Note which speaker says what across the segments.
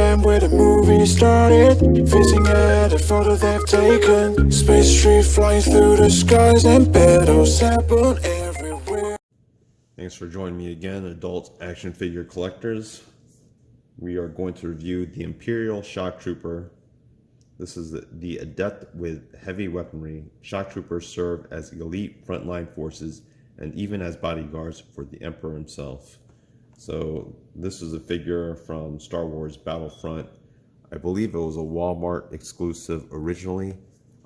Speaker 1: time where the movie started, facing at a photo they've taken. Space tree flying through the skies and battles happen everywhere.
Speaker 2: Thanks for joining me again, adult action figure collectors. We are going to review the Imperial Shock Trooper. This is the adept with heavy weaponry. Shock Troopers serve as elite frontline forces and even as bodyguards for the Emperor himself. So this is a figure from Star Wars Battlefront. I believe it was a Walmart exclusive originally,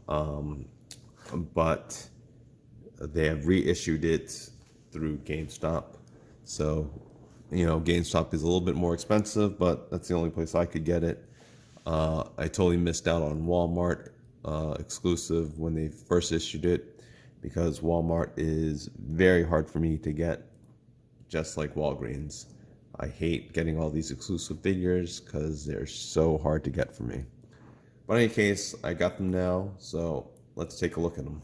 Speaker 2: but they have reissued it through GameStop. So, you know, GameStop is a little bit more expensive, but that's the only place I could get it. I totally missed out on Walmart exclusive when they first issued it, because Walmart is very hard for me to get, just like Walgreens. I hate getting all these exclusive figures because they're so hard to get for me. But in any case, I got them now, so let's take a look at them.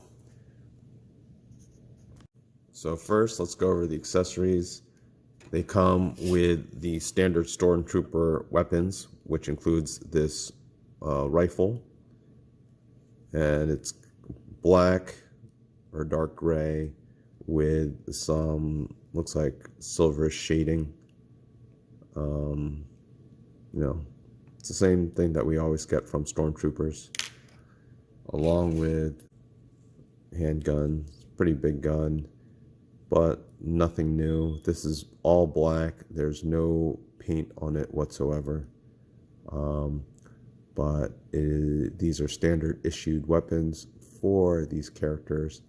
Speaker 2: So first, let's go over the accessories. They come with the standard Stormtrooper weapons, which includes this rifle, and it's black or dark gray with some, looks like silverish shading. You know, it's the same thing that we always get from Stormtroopers, along with handgun. Pretty big gun, but nothing new. This is all black. There's no paint on it whatsoever. These are standard issued weapons for these characters,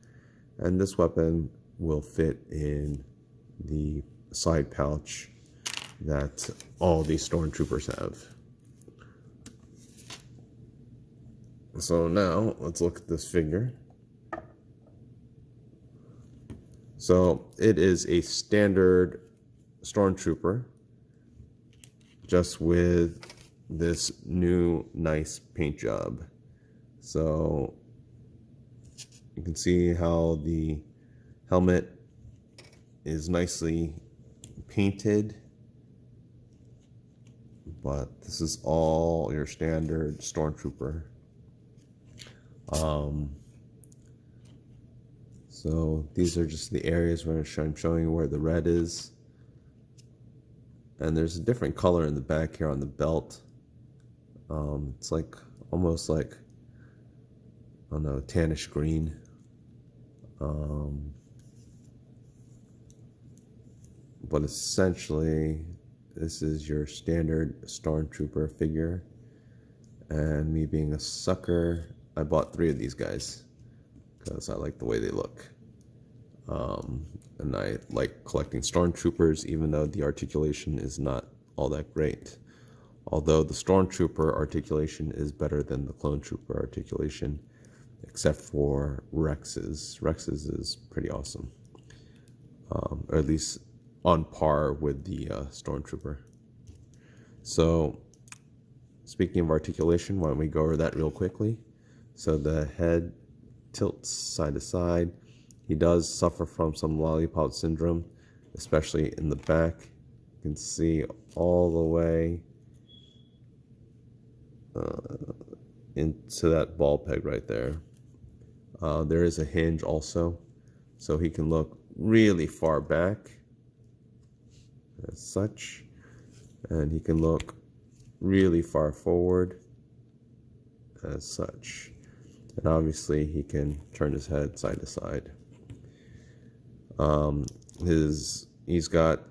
Speaker 2: and this weapon will fit in the side pouch that all these Stormtroopers have. So now let's look at this figure. So it is a standard Stormtrooper, just with this new nice paint job. So you can see how the helmet is nicely painted, but this is all your standard Stormtrooper. So these are just the areas where I'm showing you where the red is. And there's a different color in the back here on the belt. It's like almost like, I don't know, tannish green. But essentially, this is your standard Stormtrooper figure. And me being a sucker, I bought 3 of these guys because I like the way they look. And I like collecting Stormtroopers, even though the articulation is not all that great. Although the Stormtrooper articulation is better than the Clone Trooper articulation, except for Rex's. Rex's is pretty awesome, or at least on par with the Stormtrooper. So, speaking of articulation, why don't we go over that real quickly? So the head tilts side to side. He does suffer from some lollipop syndrome, especially in the back. You can see all the way into that ball peg right there. There is a hinge also, so he can look really far back as such, and he can look really far forward as such. And obviously he can turn his head side to side. He's got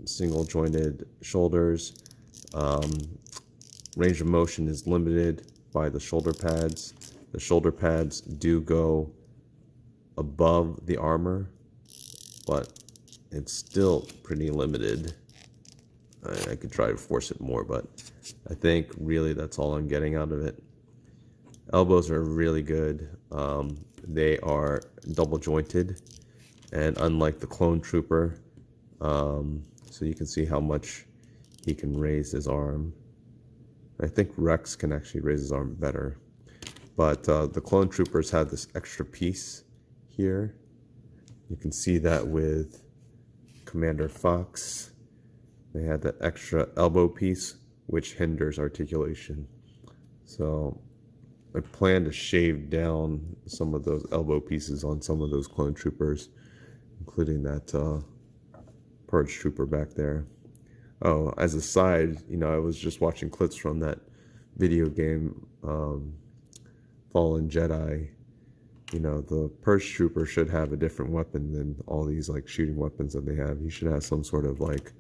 Speaker 2: single jointed shoulders. Range of motion is limited by the shoulder pads. The shoulder pads do go above the armor, but it's still pretty limited. I could try to force it more, but I think really that's all I'm getting out of it. Elbows are really good. They are double jointed, and unlike the Clone Trooper, so you can see how much he can raise his arm. I think Rex can actually raise his arm better, but the Clone Troopers have this extra piece here. You can see that with Commander Fox. They had that extra elbow piece, which hinders articulation. So I plan to shave down some of those elbow pieces on some of those clone troopers, including that purge trooper back there. Oh, as a side, I was just watching clips from that video game, Fallen Jedi. The purge trooper should have a different weapon than all these like shooting weapons that they have. He should have some sort of like,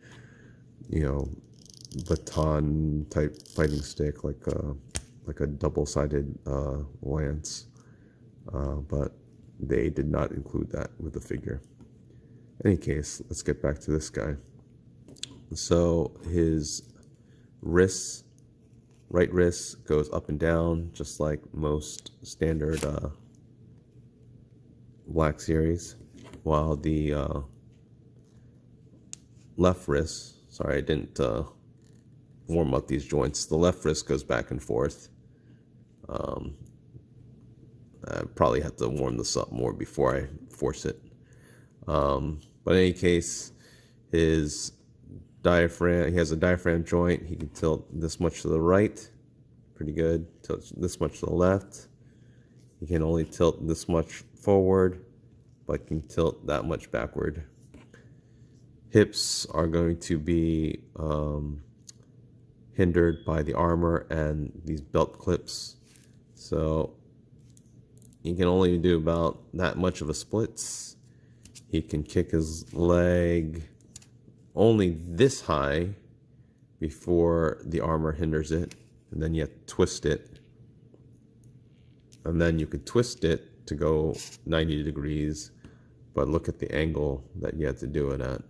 Speaker 2: baton type fighting stick, like a double-sided lance. But they did not include that with the figure. In any case, let's get back to this guy. So his wrists, right wrist goes up and down, just like most standard Black Series, while the left wrist, sorry, I didn't warm up these joints. The left wrist goes back and forth. I probably have to warm this up more before I force it. But in any case, his diaphragm, he has a diaphragm joint. He can tilt this much to the right, pretty good. Tilt this much to the left. He can only tilt this much forward, but can tilt that much backward. Hips are going to be hindered by the armor and these belt clips. So he can only do about that much of a splits. He can kick his leg only this high before the armor hinders it, and then you have to twist it, and then you could twist it to go 90 degrees, but look at the angle that you have to do it at,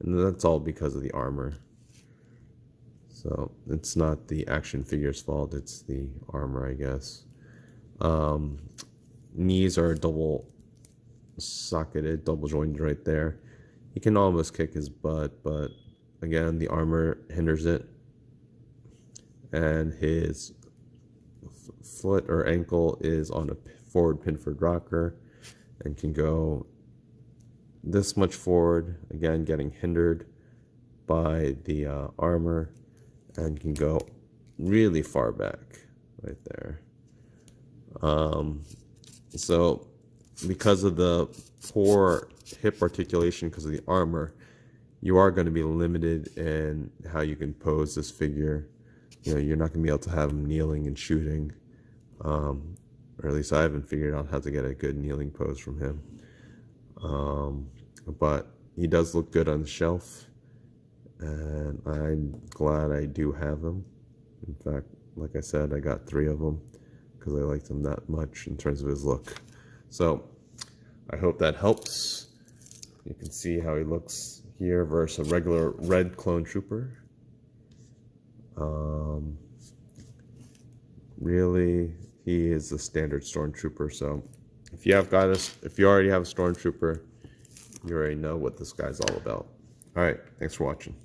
Speaker 2: and that's all because of the armor. So it's not the action figure's fault, it's the armor, I guess. Knees are double socketed, double jointed right there. He can almost kick his butt, but again, the armor hinders it. And his foot or ankle is on a forward pinford rocker and can go this much forward, again getting hindered by the armor, and can go really far back right there. So because of the poor hip articulation because of the armor, you are going to be limited in how you can pose this figure. You're not going to be able to have him kneeling and shooting, or at least I haven't figured out how to get a good kneeling pose from him. But he does look good on the shelf, and I'm glad I do have him. In fact, like I said, I got 3 of them because I liked him that much in terms of his look. So I hope that helps. You can see how he looks here versus a regular red clone trooper. Really, he is a standard stormtrooper. So if you already have a stormtrooper, you already know what this guy's all about. All right, thanks for watching.